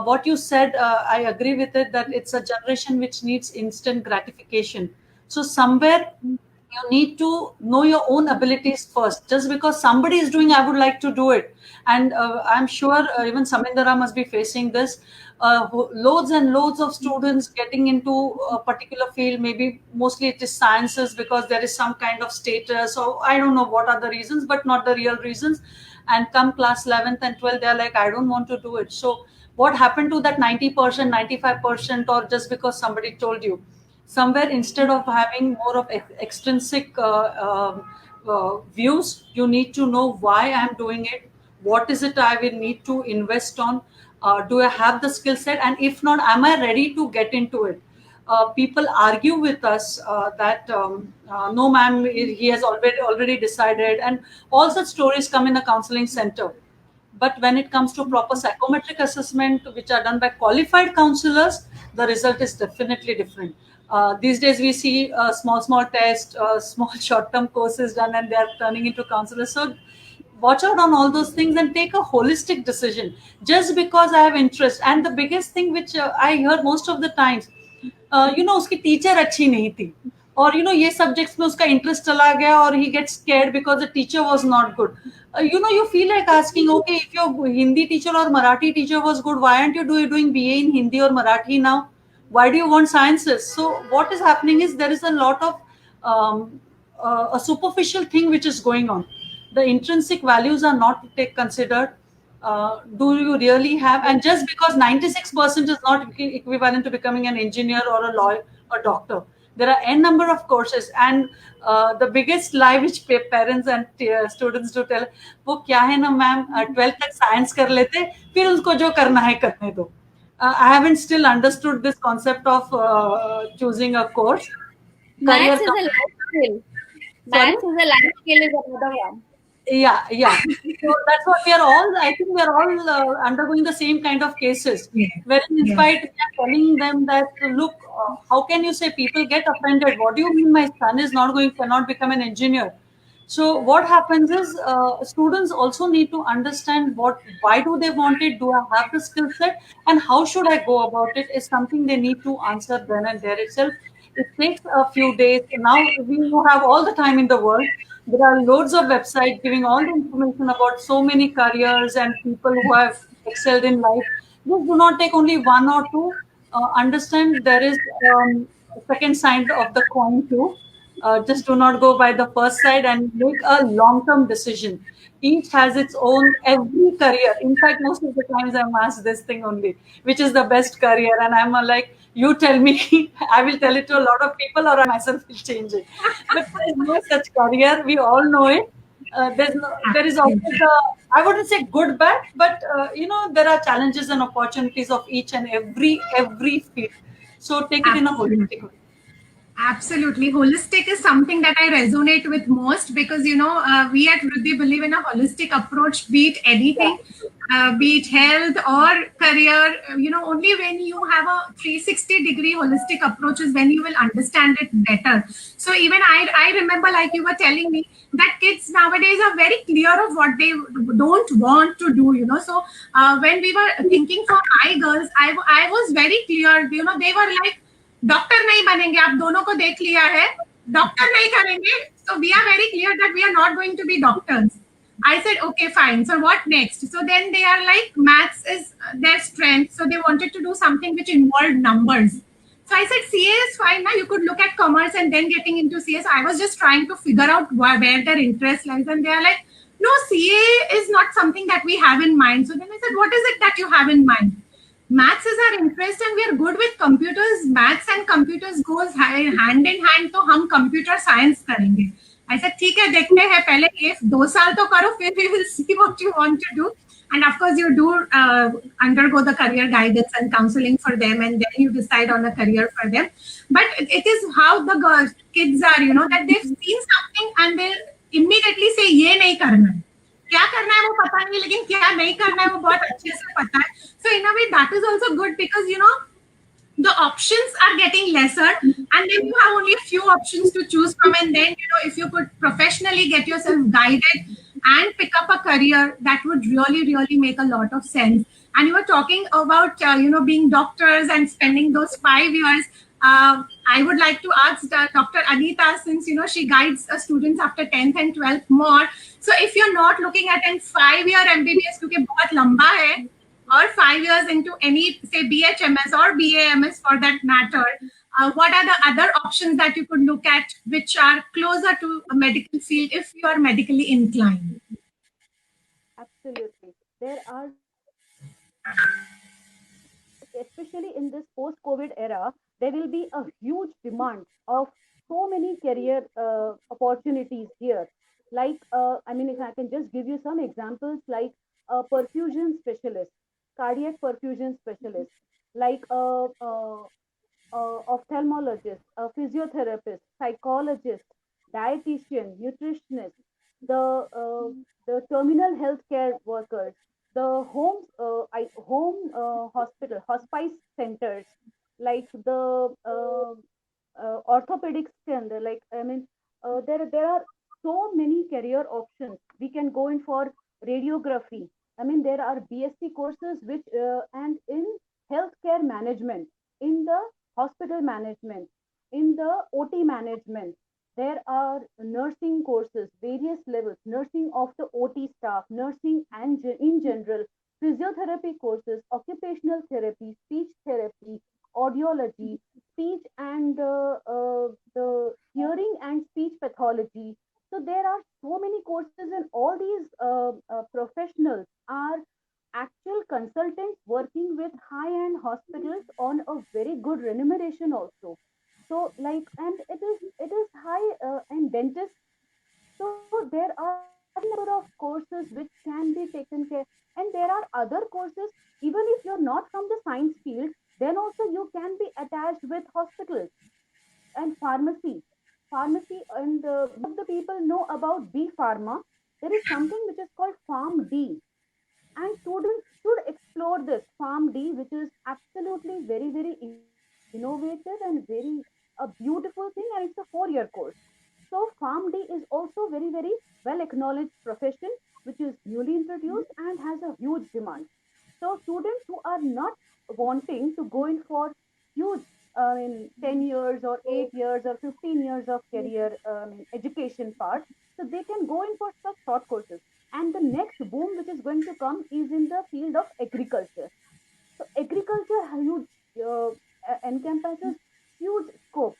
What you said, I agree with it, that it's a generation which needs instant gratification. So somewhere you need to know your own abilities first. Just because somebody is doing, I would like to do it. And I'm sure even Samindara must be facing this. Loads and loads of students getting into a particular field, maybe mostly it is sciences because there is some kind of status, or I don't know what are the reasons, but not the real reasons. And come class 11th and 12th, they're like, I don't want to do it. So what happened to that 90%, 95%, or just because somebody told you? Somewhere, instead of having more of extrinsic views, you need to know why I'm doing it. What is it I will need to invest on? Do I have the skill set? And if not, am I ready to get into it? People argue with us that no, ma'am, he has already decided, and all such stories come in a counseling center. But when it comes to proper psychometric assessment, which are done by qualified counselors, the result is definitely different. These days, we see small tests, small short-term courses done, and they are turning into counselors. So watch out on all those things and take a holistic decision. Just because I have interest, and the biggest thing which I hear most of the times, you know, uski teacher अच्छी नहीं थी, और you know ये subjects में उसका interest चला गया, or he gets scared because the teacher was not good. You know, you feel like asking, okay, if your Hindi teacher or Marathi teacher was good, why aren't you doing BA in Hindi or Marathi now? Why do you want sciences? So what is happening is there is a lot of a superficial thing which is going on. The intrinsic values are not considered. Do you really have? And just because 96% is not equivalent to becoming an engineer or a lawyer or doctor, there are n number of courses. And the biggest lie which parents and students do tell, वो क्या है ना ma'am, 12th तक science कर लेते, फिर उनको जो करना है करने दो. I haven't still understood this concept of choosing a course. Maths is a life skill. Maths is a life skill is another one. Yeah. So that's what we are all, I think we are all undergoing the same kind of cases. Yeah. Wherein in Yeah. spite we are telling them that, look, how can you say people get offended? What do you mean my son is cannot become an engineer? So what happens is students also need to understand why do they want it? Do I have the skill set? And how should I go about it is something they need to answer then and there itself. It takes a few days. Now we have all the time in the world. There are loads of websites giving all the information about so many careers and people who have excelled in life. Just do not take only one or two. Understand there is a second side of the coin too. Just do not go by the first side and make a long-term decision. Each has its own every career. In fact, most of the times I'm asked this thing only, which is the best career, and I'm like, you tell me. I will tell it to a lot of people, or I myself will change it. But there is no such career. We all know it. There is always Absolutely. I wouldn't say good bad, but there are challenges and opportunities of each and every field. So take it in a Absolutely. holistic way. Absolutely. Holistic is something that I resonate with most because, we at Vriddhi believe in a holistic approach, be it Yeah. anything, be it health or career. Only when you have a 360-degree holistic approach is when you will understand it better. So even I remember, like you were telling me, that kids nowadays are very clear of what they don't want to do. So when we were thinking for my girls, I was very clear. They were like, doctor नहीं बनेंगे, आप दोनों को देख लिया है, doctor नहीं करेंगे. So we are very clear that we are not going to be doctors. I said, okay, fine. So what next? So then they are like, maths is their strength. So they wanted to do something which involved numbers. So I said, CA is fine. Now you could look at commerce and then getting into CA. So I was just trying to figure out where their interest lies. And they are like, no, CA is not something that we have in mind. So then I said, what is it that you have in mind? Maths is our interest and we are good with computers. Maths and computers goes hand in hand. तो हम computer science करेंगे. I said ठीक है, देखते हैं, पहले ये 2 साल तो करो, फिर we will see what you want to do. And of course you do undergo the career guidance and counseling for them, and then you decide on a career for them. But it is how the kids are, that they've seen something and they immediately say ये नहीं करना है. क्या करना है वो पता नहीं, लेकिन क्या नहीं करना है वो बहुत अच्छे से पता है. So in a way that is also good because the options are getting lesser and then you have only a few options to choose from, and then if you could professionally get yourself guided and pick up a career, that would really make a lot of sense. And you were talking about being doctors and spending those 5 years. I would like to ask Dr. Anita, since she guides students after 10th and 12th more. So if you're not looking at a 5-year MBBS क्योंकि बहुत लंबा है, or 5 years into any, say, BHMS or BAMS for that matter, what are the other options that you could look at which are closer to a medical field if you are medically inclined? Absolutely. There are, especially in this post-COVID era, there will be a huge demand of so many career opportunities here. Like, if I can just give you some examples, like a perfusion specialist, cardiac perfusion specialist, like a ophthalmologist, a physiotherapist, psychologist, dietitian, nutritionist, the terminal healthcare workers, the home hospital, hospice centers, like the orthopedic center. Like there are so many career options. We can go in for radiography. There are BSc courses which and in healthcare management, in the hospital management, in the OT management. There are nursing courses, various levels, nursing of the OT staff, nursing and in general, physiotherapy courses, occupational therapy, speech therapy, audiology, speech and the hearing and speech pathology. So there are so many courses, and all these professionals are actual consultants working with high-end hospitals on a very good remuneration also. So like, and it is high and dentist. So there are a number of courses which can be taken care, and there are other courses. Even if you're not from the science field, then also you can be attached with hospitals. and pharmacy. Pharmacy, and most of the people know about B Pharma. There is something which is called Farm D, and students should explore this Farm D, which is absolutely very, very innovative and very a beautiful thing, and it's a 4-year course. So Farm D is also very, very well acknowledged profession, which is newly introduced and has a huge demand. So students who are not wanting to go in for huge, in 10 years or 8 years or 15 years of career, education part, so they can go in for such short courses. And the next boom which is going to come is in the field of agriculture. So agriculture huge, encompasses huge scope,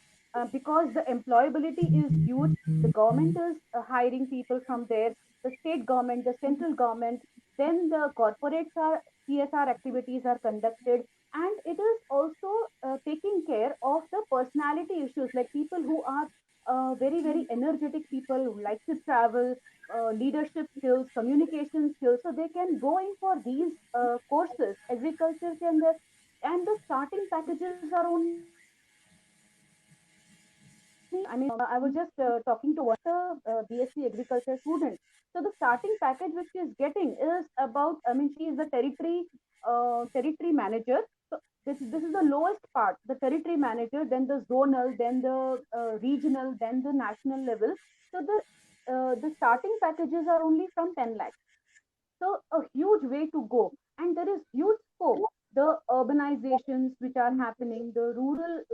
because the employability is huge. The government is hiring people from there, the state government, the central government, then the corporates are CSR activities are conducted, and it is also taking care of the personality issues, like people who are very, very energetic people who like to travel, leadership skills, communication skills. So they can go in for these courses. Agriculture can, and the starting packages are only. I was just talking to one of the BSc agriculture student. So the starting package which she is getting is about. I mean, she is the territory manager. So this is the lowest part, the territory manager, then the zonal, then the regional, then the national level. So the starting packages are only from 10 lakhs. So a huge way to go, and there is huge scope. The urbanizations which are happening, the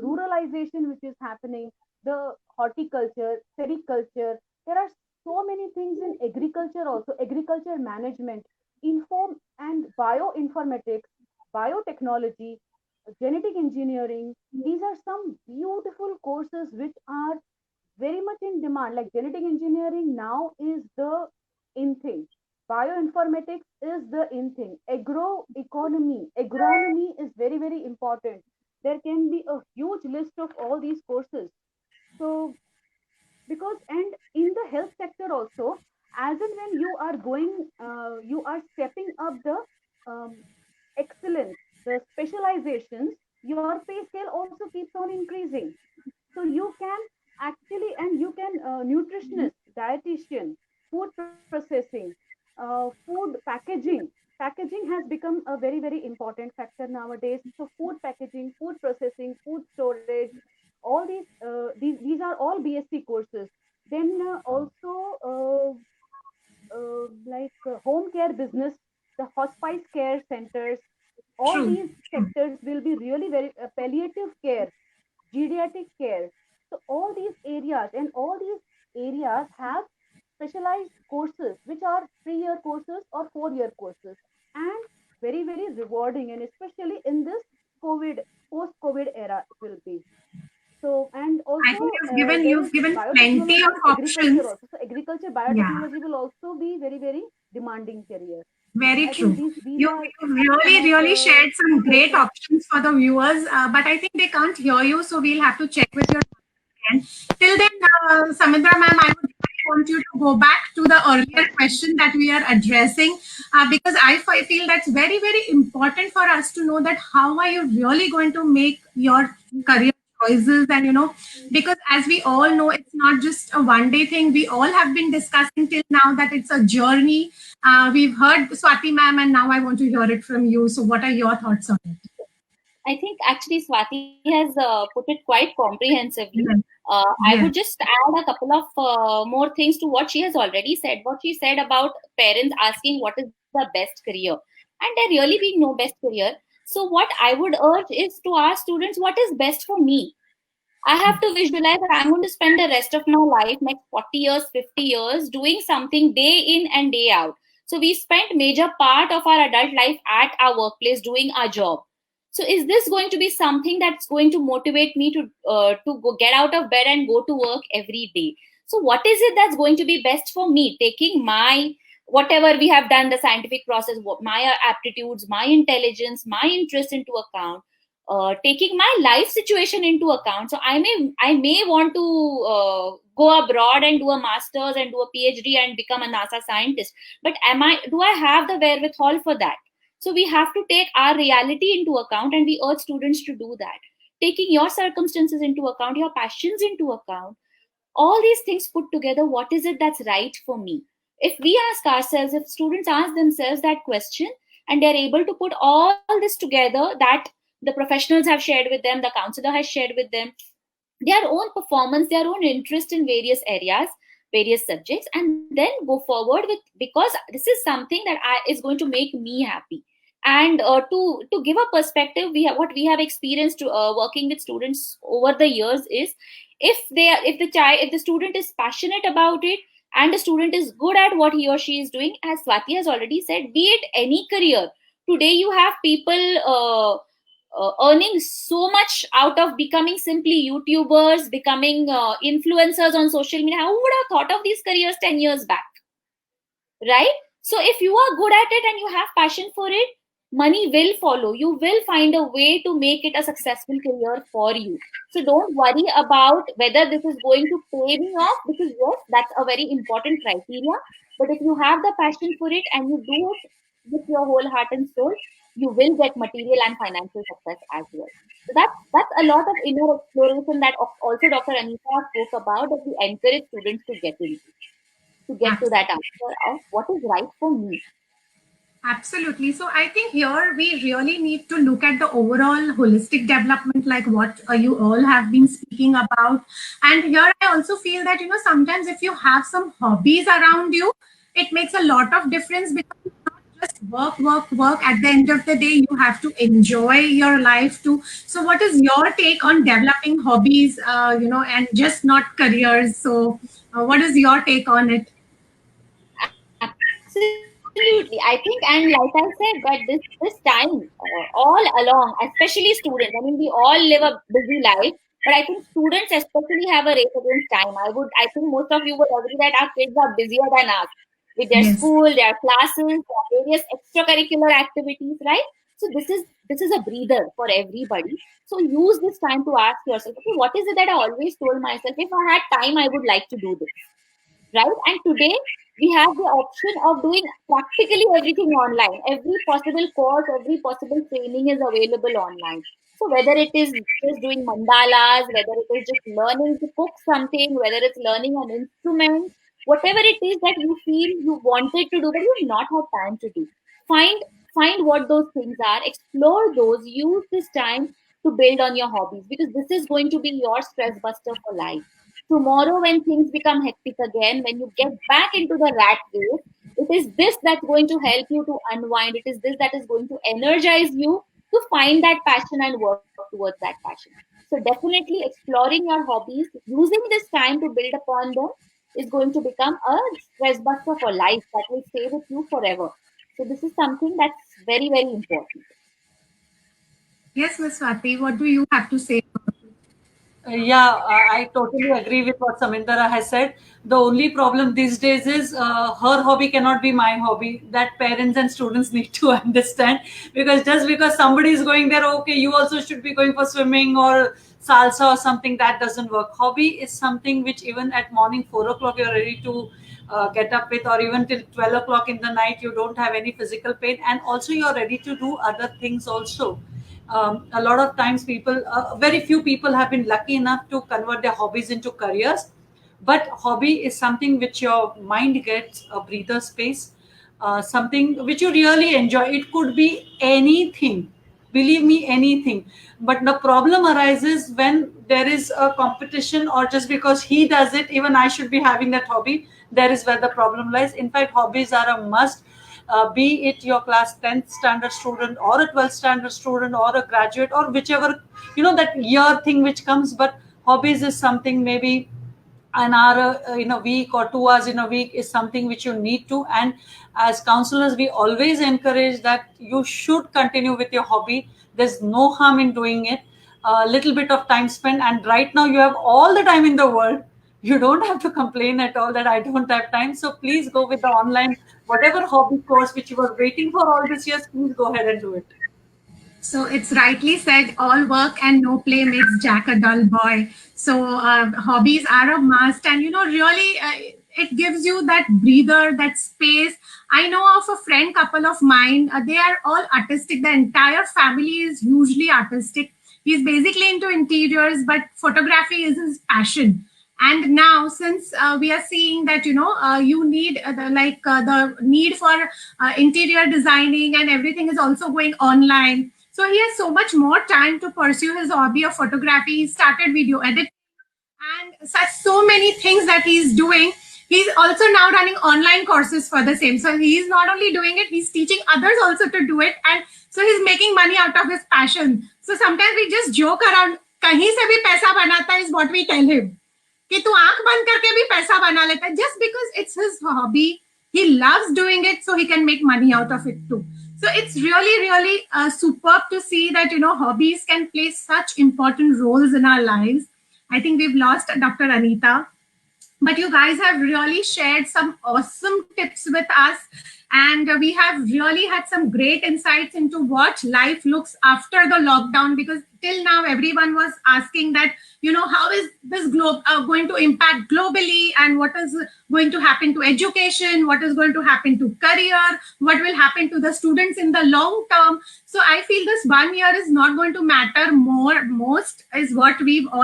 ruralization which is happening, the horticulture, sericulture. There are so many things in agriculture also. Agriculture management, info and bioinformatics, biotechnology, genetic engineering. These are some beautiful courses which are very much in demand. Like genetic engineering now is the in thing. Bioinformatics is the in thing. Agroeconomy, agronomy is very, very important. There can be a huge list of all these courses. So because, and in the health sector also, as and when you are going, you are stepping up the excellence, the specializations, your pay scale also keeps on increasing. So you can actually, and you can, nutritionist, dietitian, food processing, food packaging. Packaging has become a very, very important factor nowadays. So food packaging, food processing, food storage, all these are all BSc courses. Then also home care business, the hospice care centers, all True. these sectors will be really very palliative care, geriatric care. So all these areas, and all these areas have specialized courses which are 3-year courses or 4-year courses, and very, very rewarding, and especially in this COVID, post-COVID era it will be. So, and I also think there is you've given plenty biotechnology of and agriculture options. also. So agriculture, Yeah. biotechnology will also be very, very demanding career. Very I think true. these You, are you some really, of really the shared some great courses. options for the viewers, but I think they can't hear you, so we'll have to check with your again. Till then, Samindra ma'am, I would really want you to go back to the earlier question that we are addressing, because feel that's very, very important for us to know that how are you really going to make your career choices, and because as we all know, it's not just a one day thing. We all have been discussing till now that it's a journey. We've heard Swati ma'am, and now I want to hear it from you. So what are your thoughts on it? I think actually Swati has put it quite comprehensively. Yes. I would Yes. just add a couple of more things to what she has already said. What she said about parents asking what is the best career, and there really being no best career. So what I would urge is to ask students what is best for me. I have to visualize that I'm going to spend the rest of my life, next 40 years, 50 years, doing something day in and day out. So we spent major part of our adult life at our workplace doing our job. So is this going to be something that's going to motivate me to go get out of bed and go to work every day? So what is it that's going to be best for me? Taking my whatever we have done, the scientific process, my aptitudes, my intelligence, my interest into account, taking my life situation into account. So I may want to go abroad and do a master's and do a PhD and become a NASA scientist, but do I have the wherewithal for that? So we have to take our reality into account, and we urge students to do that. taking your circumstances into account, your passions into account, all these things put together, what is it that's right for me? If we ask ourselves, if students ask themselves that question, and they're able to put all this together, that the professionals have shared with them, the counselor has shared with them, their own performance, their own interest in various areas, various subjects, and then go forward with, because this is something that is going to make me happy. And to give a perspective, we have, what we have experienced working with students over the years is, if the student is passionate about it, and the student is good at what he or she is doing, as Swati has already said, be it any career. Today you have people earning so much out of becoming simply YouTubers, becoming influencers on social media. Who would have thought of these careers 10 years back? Right? So if you are good at it and you have passion for it, money will follow. You will find a way to make it a successful career for you. So don't worry about whether this is going to pay me off, because yes, that's a very important criteria. But if you have the passion for it and you do it with your whole heart and soul, you will get material and financial success as well. So that's a lot of inner exploration that also Dr. Anita spoke about, that we encourage students to get into, to get to that answer of what is right for me. Absolutely. So I think here we really need to look at the overall holistic development, like what you all have been speaking about. And here I also feel that, sometimes if you have some hobbies around you, it makes a lot of difference, because it's not just work, work, work. At the end of the day, you have to enjoy your life too. So what is your take on developing hobbies, and just not careers? So what is your take on it? Absolutely. I think, and like I said, that this time, all along, especially students, I mean, we all live a busy life, but I think students especially have a race against time. I think most of you would agree that our kids are busier than us with their Yes. school, their classes, their various extracurricular activities, right? So this is a breather for everybody. So use this time to ask yourself, okay, what is it that I always told myself, if I had time, I would like to do this, right? And today we have the option of doing practically everything online. Every possible course, every possible training is available online. So whether it is just doing mandalas, whether it is just learning to cook something, whether it's learning an instrument, whatever it is that you feel you wanted to do but you've not had time to do, find what those things are, explore those, use this time to build on your hobbies, because this is going to be your stress buster for life. Tomorrow, when things become hectic again, when you get back into the rat race, it is this that's going to help you to unwind. It is this that is going to energize you to find that passion and work towards that passion. So definitely exploring your hobbies, using this time to build upon them, is going to become a stress buster for life that will stay with you forever. So this is something that's very, very important. Yes, Ms. Swati, what do you have to say? I totally agree with what Samindara has said. The only problem these days is her hobby cannot be my hobby. That parents and students need to understand, because just because somebody is going there, okay, you also should be going for swimming or salsa or something, that doesn't work. Hobby is something which even at morning 4 o'clock you're ready to get up with, or even till 12 o'clock in the night you don't have any physical pain, and also you're ready to do other things also. A lot of times very few people have been lucky enough to convert their hobbies into careers, but hobby is something which your mind gets a breather space, something which you really enjoy. It could be anything, believe me, anything. But the problem arises when there is a competition, or just because he does it, even I should be having that hobby. There is where the problem lies. In fact, hobbies are a must. Be it your class 10th standard student or a 12th standard student or a graduate, or whichever, that year thing which comes. But hobbies is something, maybe an hour in a week or 2 hours in a week is something which you need to. And as counselors, we always encourage that you should continue with your hobby. There's no harm in doing it. A little bit of time spent, and right now you have all the time in the world. You don't have to complain at all that I don't have time. So please go with the online, whatever hobby course which you were waiting for all these years, please go ahead and do it. So it's rightly said, all work and no play makes Jack a dull boy. So hobbies are a must, and really it gives you that breather, that space. I know of a friend couple of mine, they are all artistic. The entire family is hugely artistic. He's basically into interiors, but photography is his passion. And now, since we are seeing that you need the need for interior designing and everything is also going online, so he has so much more time to pursue his hobby of photography. He started video editing and such so many things that he's doing. He's also now running online courses for the same. So he's not only doing it, he's teaching others also to do it. And so he's making money out of his passion. So sometimes we just joke around, kahin se bhi paisa banata is what we tell him. कि तू आंख बंद करके भी पैसा बना लेता है, just because it's his hobby. He loves doing it, so he can make money out of it too. So it's really superb to see that hobbies can play such important roles in our lives. I think we've lost Dr. Anita, but you guys have really shared some awesome tips with us, and we have really had some great insights into what life looks after the lockdown, because till now everyone was asking that how is this globe going to impact globally, and what is going to happen to education, what is going to happen to career, what will happen to the students in the long term. So I feel this 1 year is not going to matter most is what we've all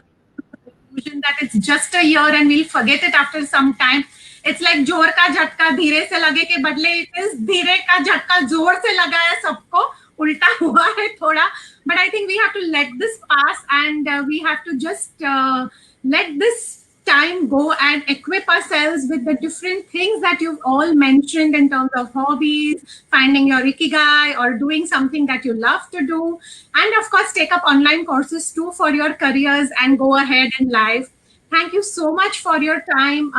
that it's just a year and we'll forget it after some time. It's like जोर का झटका धीरे से लगे के बदले it is धीरे का झटका जोर से लगा है सबको, उल्टा हुआ है थोड़ा. But I think we have to let this pass, and we have to just let this time go and equip ourselves with the different things that you've all mentioned in terms of hobbies, finding your ikigai, or doing something that you love to do. And of course, take up online courses too for your careers and go ahead in life. Thank you so much for your time,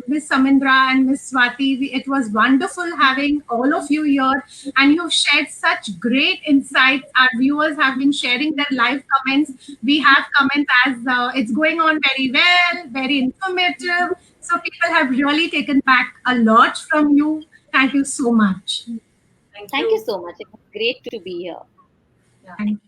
Ms. Samindra and Ms. Swati. It was wonderful having all of you here, and you've shared such great insights. Our viewers have been sharing their live comments. We have comments as it's going on very well, very informative. So people have really taken back a lot from you. Thank you so much. Thank you so much. It was great to be here. Yeah. Thank you.